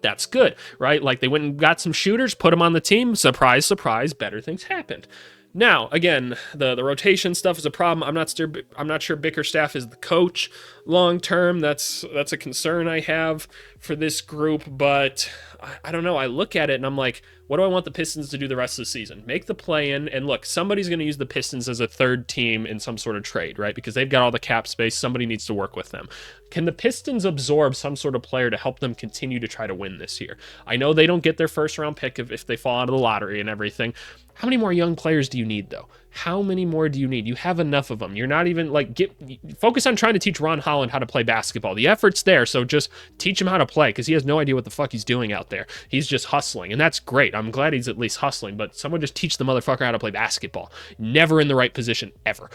That's good, right? Like they went and got some shooters, put them on the team. Surprise, surprise, better things happened. Now, again, the rotation stuff is a problem. I'm not sure Bickerstaff is the coach long term. That's a concern I have for this group, but I don't know. I look at it and I'm like, what do I want the Pistons to do the rest of the season? Make the play-in, and look, somebody's going to use the Pistons as a third team in some sort of trade, right? Because they've got all the cap space. Somebody needs to work with them. Can the Pistons absorb some sort of player to help them continue to try to win this year? I know they don't get their first-round pick if they fall out of the lottery and everything. How many more young players do you need, though? How many more do you need? You have enough of them. You're not even, like, focus on trying to teach Ron Holland how to play basketball. The effort's there, so just teach him how to play, because he has no idea what the fuck he's doing out there. He's just hustling, and that's great. I'm glad he's at least hustling, but someone just teach the motherfucker how to play basketball. Never in the right position, ever.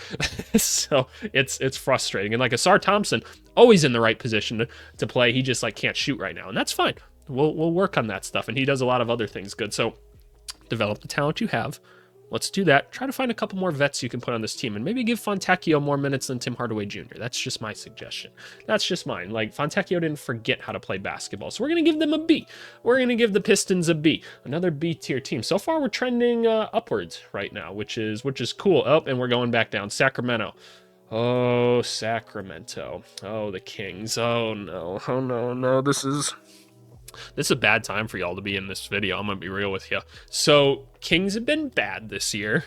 So it's frustrating. And like Asar Thompson, always in the right position to play. He just, like, can't shoot right now, and that's fine. We'll work on that stuff, and he does a lot of other things good. So develop the talent you have. Let's do that. Try to find a couple more vets you can put on this team, and maybe give Fontecchio more minutes than Tim Hardaway Jr. That's just my suggestion. That's just mine. Like, Fontecchio didn't forget how to play basketball, so we're going to give them a B. We're going to give the Pistons a B. Another B-tier team. So far, we're trending upwards right now, which is cool. Oh, and we're going back down. Sacramento. Oh, Sacramento. Oh, the Kings. Oh, no. Oh, no. This is a bad time for y'all to be in this video. I'm going to be real with you. So, Kings have been bad this year.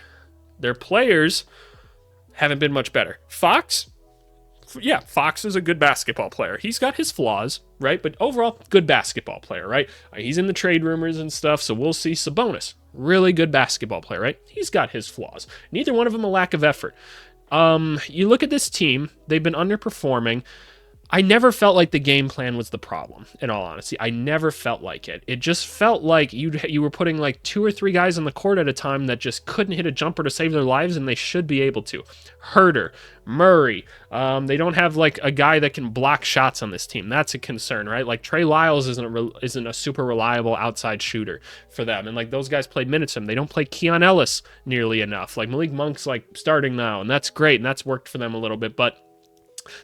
Their players haven't been much better. Fox is a good basketball player. He's got his flaws, right? But overall, good basketball player, right? He's in the trade rumors and stuff, so we'll see. Sabonis, really good basketball player, right? He's got his flaws. Neither one of them a lack of effort. You look at this team, they've been underperforming. I never felt like the game plan was the problem, in all honesty. I never felt like it. It just felt like you were putting like 2 or 3 guys on the court at a time that just couldn't hit a jumper to save their lives, and they should be able to. Herter, Murray, they don't have like a guy that can block shots on this team. That's a concern, right? Like Trey Lyles isn't a super reliable outside shooter for them, and like those guys played minutes of him. They don't play Keon Ellis nearly enough. Like Malik Monk's like starting now, and that's great, and that's worked for them a little bit, but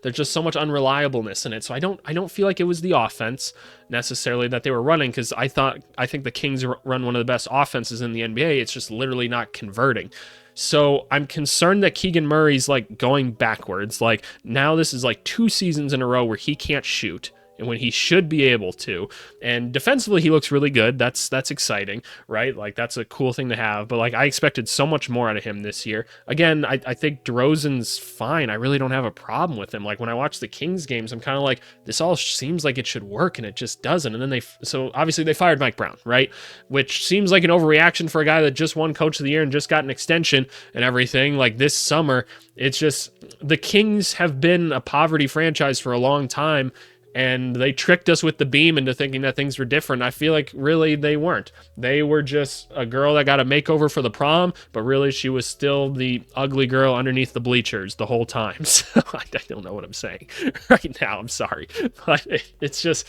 there's just so much unreliableness in it. So I don't feel like it was the offense necessarily that they were running, because I think the Kings run one of the best offenses in the NBA. It's just literally not converting. So I'm concerned that Keegan Murray's like going backwards. Like now this is like 2 seasons in a row where he can't shoot. and when he should be able to. And defensively, he looks really good. That's exciting, right? Like, that's a cool thing to have. But, like, I expected so much more out of him this year. Again, I think DeRozan's fine. I really don't have a problem with him. Like, when I watch the Kings games, I'm kind of like, this all seems like it should work, and it just doesn't. And then so obviously they fired Mike Brown, right? Which seems like an overreaction for a guy that just won Coach of the Year and just got an extension and everything. Like, this summer, it's just, the Kings have been a poverty franchise for a long time, and they tricked us with the beam into thinking that things were different. I feel like really they weren't. They were just a girl that got a makeover for the prom, but really she was still the ugly girl underneath the bleachers the whole time. So I don't know what I'm saying right now. I'm sorry. But it's just,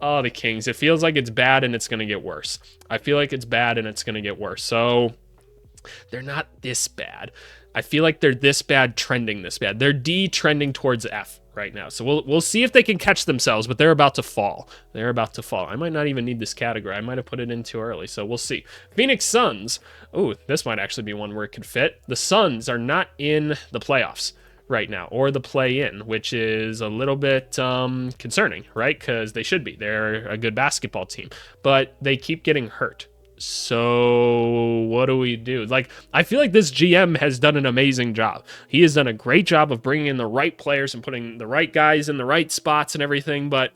oh, the Kings. It feels like it's bad and it's going to get worse. I feel like it's bad and it's going to get worse. So they're not this bad. I feel like they're this bad, trending this bad. They're D trending towards F right now. So we'll see if they can catch themselves, but they're about to fall. They're about to fall. I might not even need this category. I might have put it in too early, so we'll see. Phoenix Suns. Oh, this might actually be one where it could fit. The Suns are not in the playoffs right now, or the play-in, which is a little bit concerning, right? Because they should be. They're a good basketball team, but they keep getting hurt. So what do we do? Like, I feel like this GM has done an amazing job. He has done a great job of bringing in the right players and putting the right guys in the right spots and everything, but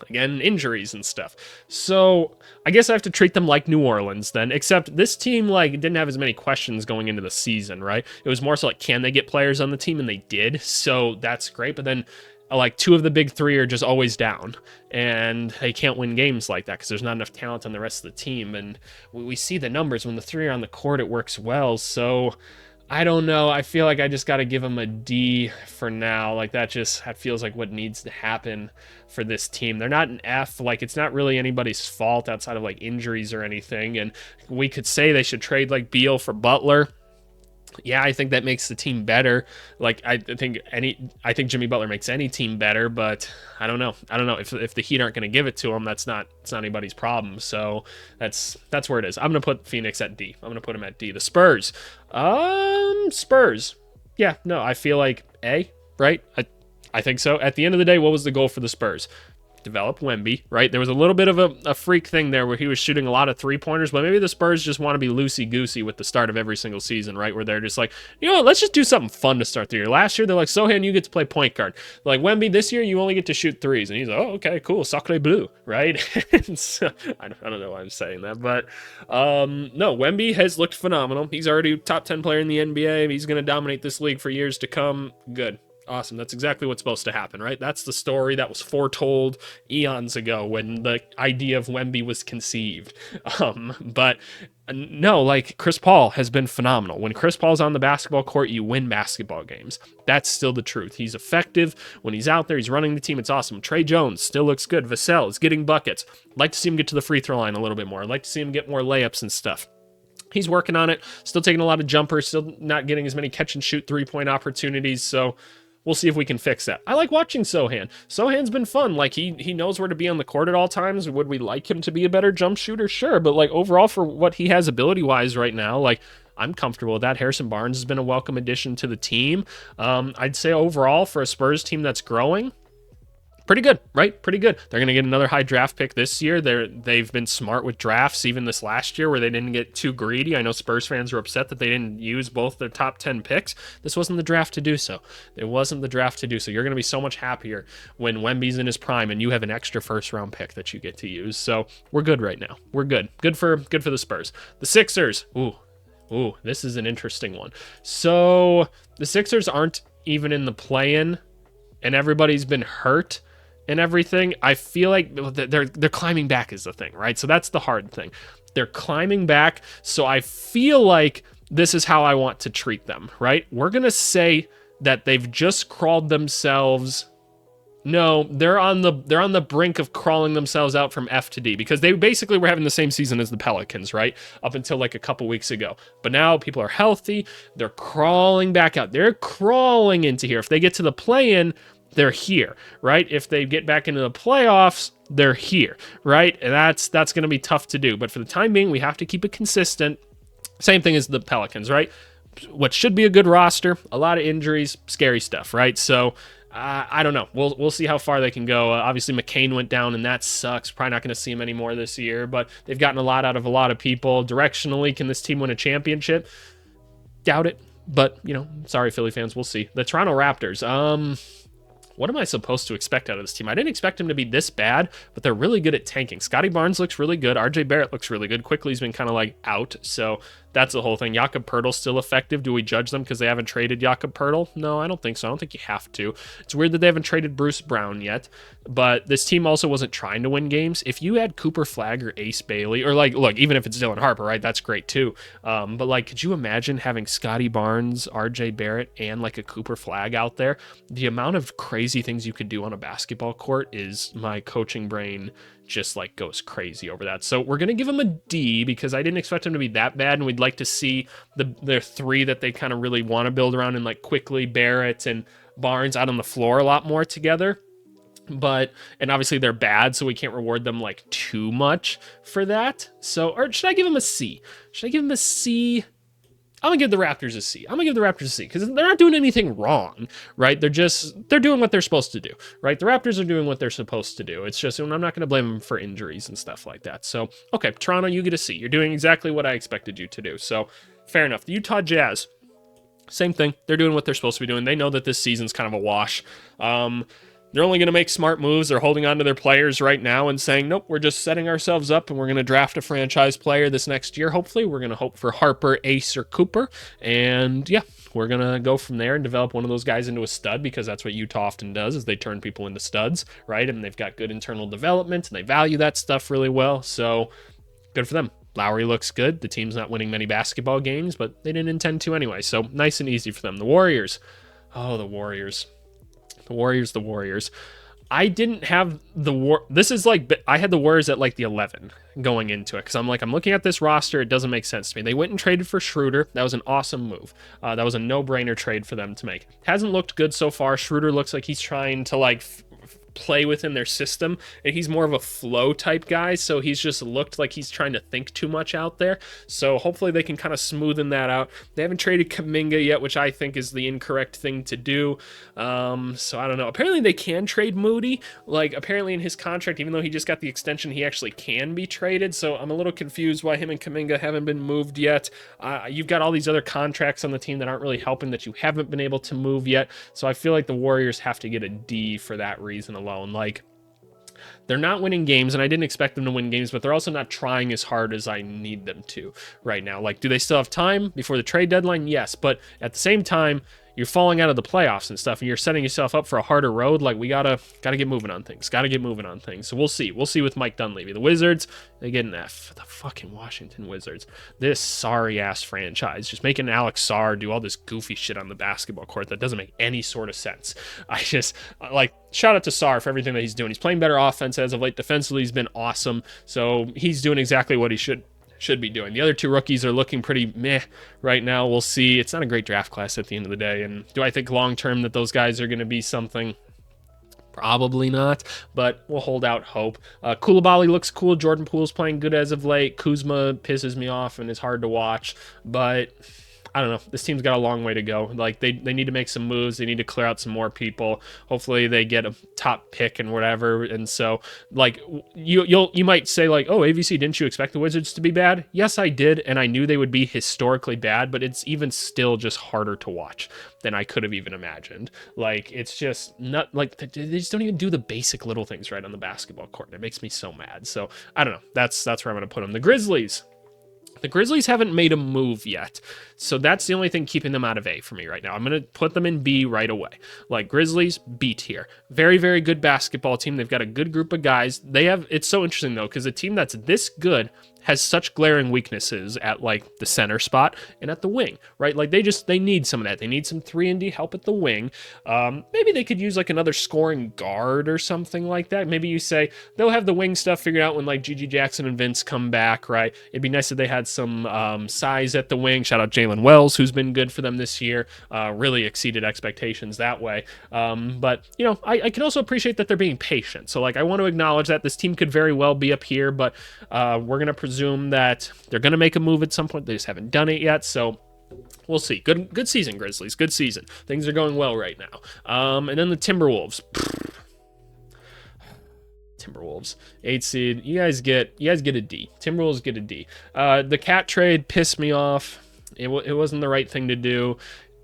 again, injuries and stuff. So I guess I have to treat them like New Orleans then, except this team, like, didn't have as many questions going into the season, right? It was more so like, can they get players on the team? And they did. So that's great. But then, like, two of the big three are just always down, and they can't win games like that because there's not enough talent on the rest of the team. And we see the numbers. When the three are on the court, it works well. So I don't know. I feel like I just got to give them a D for now. Like, that feels like what needs to happen for this team. They're not an F. Like, it's not really anybody's fault outside of, like, injuries or anything. And we could say they should trade, like, Beal for Butler. Yeah, I think that makes the team better. Like, I think Jimmy Butler makes any team better, but I don't know. If the Heat aren't going to give it to him, it's not anybody's problem. So that's where it is. I'm going to put Phoenix at D. I'm going to put him at D. The Spurs. Spurs. Yeah, no, I feel like A, right? I think so. At the end of the day, what was the goal for the Spurs? Develop Wemby, right? There was a little bit of a freak thing there where he was shooting a lot of three-pointers, but maybe the Spurs just want to be loosey-goosey with the start of every single season, right? Where they're just like, you know what, let's just do something fun to start the year. Last year, they're like, Sohan, you get to play point guard. Like, Wemby, this year, you only get to shoot threes. And he's like, oh, okay, cool, sacre bleu, right? So, I don't know why I'm saying that, but no, Wemby has looked phenomenal. He's already top 10 player in the NBA. He's going to dominate this league for years to come. Good. Awesome. That's exactly what's supposed to happen, right? That's the story that was foretold eons ago when the idea of Wemby was conceived. But no, like, Chris Paul has been phenomenal. When Chris Paul's on the basketball court, you win basketball games. That's still the truth. He's effective. When he's out there, he's running the team. It's awesome. Trey Jones still looks good. Vassell is getting buckets. I'd like to see him get to the free throw line a little bit more. I'd like to see him get more layups and stuff. He's working on it. Still taking a lot of jumpers. Still not getting as many catch and shoot three-point opportunities. So we'll see if we can fix that. I like watching Sohan. Sohan's been fun. Like, he knows where to be on the court at all times. Would we like him to be a better jump shooter? Sure. But, like, overall, for what he has ability-wise right now, like, I'm comfortable with that. Harrison Barnes has been a welcome addition to the team. I'd say overall, for a Spurs team that's growing, pretty good, right? Pretty good. They're going to get another high draft pick this year. They've been smart with drafts, even this last year where they didn't get too greedy. I know Spurs fans were upset that they didn't use both their top 10 picks. This wasn't the draft to do so. It wasn't the draft to do so. You're going to be so much happier when Wemby's in his prime and you have an extra first-round pick that you get to use. So we're good right now. We're good. Good for the Spurs. The Sixers. Ooh, this is an interesting one. So the Sixers aren't even in the play-in, and everybody's been hurt and everything. I feel like they're climbing back is the thing, right? So that's the hard thing. They're climbing back, so I feel like this is how I want to treat them, right? We're going to say that they've just crawled themselves. No, they're on the brink of crawling themselves out from F to D, because they basically were having the same season as the Pelicans, right? Up until like a couple weeks ago. But now people are healthy. They're crawling back out. They're crawling into here. If they get to the play-in, they're here, right? If they get back into the playoffs, they're here, right? And that's going to be tough to do. But for the time being, we have to keep it consistent. Same thing as the Pelicans, right? What should be a good roster, a lot of injuries, scary stuff, right? So I don't know. We'll see how far they can go. Obviously, McCain went down, and that sucks. Probably not going to see him anymore this year, but they've gotten a lot out of a lot of people. Directionally, can this team win a championship? Doubt it. But, sorry, Philly fans. We'll see. The Toronto Raptors. What am I supposed to expect out of this team? I didn't expect them to be this bad, but they're really good at tanking. Scotty Barnes looks really good. RJ Barrett looks really good. Quickly's been kind of like out, so that's the whole thing. Jakob Poeltl's still effective. Do we judge them because they haven't traded Jakob Poeltl? No, I don't think so. I don't think you have to. It's weird that they haven't traded Bruce Brown yet, but this team also wasn't trying to win games. If you had Cooper Flagg or Ace Bailey, or look, even if it's Dylan Harper, right, that's great too. But could you imagine having Scotty Barnes, RJ Barrett, and a Cooper Flagg out there? The amount of crazy things you could do on a basketball court is my coaching brain just goes crazy over that. So we're going to give them a D because I didn't expect them to be that bad, and we'd like to see their three that they kind of really want to build around, and Quickly, Barrett, and Barnes out on the floor a lot more together. And obviously they're bad, so we can't reward them too much for that. So, or should I give them a C? Should I give them a C? I'm going to give the Raptors a C. I'm going to give the Raptors a C because they're not doing anything wrong, right? They're doing what they're supposed to do, right? The Raptors are doing what they're supposed to do. It's just, I'm not going to blame them for injuries and stuff like that. So, okay, Toronto, you get a C. You're doing exactly what I expected you to do. So, fair enough. The Utah Jazz, same thing. They're doing what they're supposed to be doing. They know that this season's kind of a wash. They're only going to make smart moves. They're holding on to their players right now and saying, nope, we're just setting ourselves up and we're going to draft a franchise player this next year. Hopefully, we're going to hope for Harper, Ace, or Cooper. And yeah, we're going to go from there and develop one of those guys into a stud because that's what Utah often does is they turn people into studs, right? And they've got good internal development and they value that stuff really well. So good for them. Lowry looks good. The team's not winning many basketball games, but they didn't intend to anyway. So nice and easy for them. The Warriors. Oh, the Warriors. The Warriors. I didn't have this is I had the Warriors at the 11 going into it because I'm looking at this roster. It doesn't make sense to me. They went and traded for Schroeder. That was an awesome move. That was a no-brainer trade for them to make. Hasn't looked good so far. Schroeder looks like he's trying to play within their system, and he's more of a flow type guy, so he's just looked like he's trying to think too much out there. So hopefully they can kind of smoothen that out. They haven't traded Kuminga yet, which I think is the incorrect thing to do. So I don't know. Apparently they can trade Moody. Apparently in his contract, even though he just got the extension, he actually can be traded. So I'm a little confused why him and Kuminga haven't been moved yet. You've got all these other contracts on the team that aren't really helping that you haven't been able to move yet. So I feel like the Warriors have to get a D for that reason alone. They're not winning games, and I didn't expect them to win games, but they're also not trying as hard as I need them to right now. Do they still have time before the trade deadline? Yes, but at the same time, you're falling out of the playoffs and stuff, and you're setting yourself up for a harder road. We gotta get moving on things. So we'll see. We'll see with Mike Dunleavy. The Wizards, they get an F. The fucking Washington Wizards. This sorry-ass franchise. Just making Alex Sarr do all this goofy shit on the basketball court that doesn't make any sort of sense. I just, shout out to Sarr for everything that he's doing. He's playing better offense as of late. Defensively, he's been awesome. So he's doing exactly what he should be doing. The other two rookies are looking pretty meh right now. We'll see. It's not a great draft class at the end of the day. And do I think long-term that those guys are going to be something? Probably not, but we'll hold out hope. Koulibaly looks cool. Jordan Poole's playing good as of late. Kuzma pisses me off and is hard to watch, but I don't know. This team's got a long way to go. They need to make some moves. They need to clear out some more people. Hopefully they get a top pick and whatever. And so you might say oh, AVC, didn't you expect the Wizards to be bad? Yes, I did. And I knew they would be historically bad, but it's even still just harder to watch than I could have even imagined. It's just not they just don't even do the basic little things right on the basketball court. It makes me so mad. So I don't know. That's where I'm going to put them. The Grizzlies. The Grizzlies haven't made a move yet, so that's the only thing keeping them out of A for me right now. I'm going to put them in B right away. Grizzlies, B tier. Very, very good basketball team. They've got a good group of guys. It's so interesting, though, because a team that's this good has such glaring weaknesses at the center spot and at the wing, right? They need some of that. They need some 3-and-D help at the wing. Maybe they could use another scoring guard or something like that. Maybe you say they'll have the wing stuff figured out when Gigi Jackson and Vince come back, right? It'd be nice if they had some size at the wing. Shout out Jalen Wells, who's been good for them this year. Really exceeded expectations that way. But I can also appreciate that they're being patient. So I want to acknowledge that this team could very well be up here, but we're going to presume that they're going to make a move at some point. They just haven't done it yet. So we'll see. Good season, Grizzlies. Good season. Things are going well right now. And then the Timberwolves. Timberwolves, 8 seed. You guys get a D. Timberwolves get a D. The Cat trade pissed me off. It wasn't the right thing to do.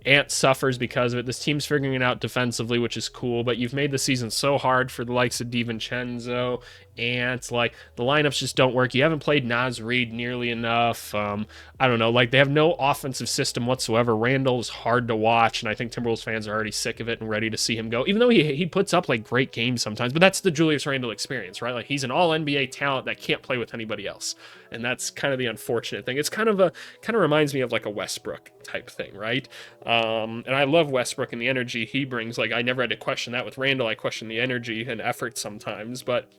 Ant suffers because of it. This team's figuring it out defensively, which is cool, but you've made the season so hard for the likes of DiVincenzo. Ant, like, the lineups just don't work. You haven't played Naz Reid nearly enough. I don't know, like, they have no offensive system whatsoever. Randall is hard to watch, and I think Timberwolves fans are already sick of it and ready to see him go, even though he puts up, like, great games sometimes, but that's the Julius Randle experience, right? Like, he's an all-NBA talent that can't play with anybody else, and that's kind of the unfortunate thing. It's kind of reminds me of, like, a Westbrook type thing, right? And I love Westbrook and the energy he brings. Like, I never had to question that with Randall. I question the energy and effort sometimes, but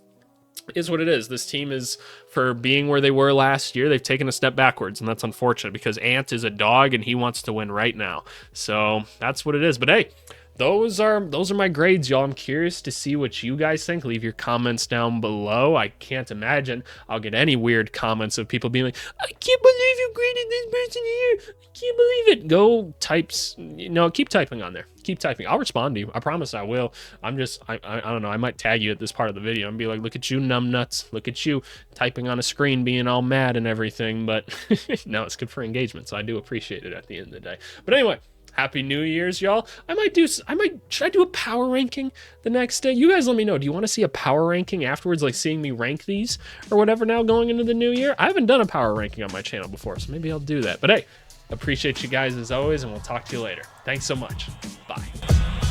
is what it is. This team is, for being where they were last year, they've taken a step backwards, and that's unfortunate because Ant is a dog and he wants to win right now. So that's what it is. But hey, those are my grades, y'all. I'm curious to see what you guys think. Leave your comments down below. I can't imagine I'll get any weird comments of people being like, I can't believe you graded this person here. I can't believe it. Go types, keep typing on there. Keep typing. I'll respond to you. I promise I will. I don't know. I might tag you at this part of the video and be like, look at you, numbnuts. Look at you typing on a screen, being all mad and everything. But no, it's good for engagement. So I do appreciate it at the end of the day. But anyway, Happy New Year's, y'all. Should I do a power ranking the next day? You guys let me know. Do you want to see a power ranking afterwards, like seeing me rank these or whatever now going into the new year? I haven't done a power ranking on my channel before, so maybe I'll do that. But hey, appreciate you guys as always, and we'll talk to you later. Thanks so much. Bye.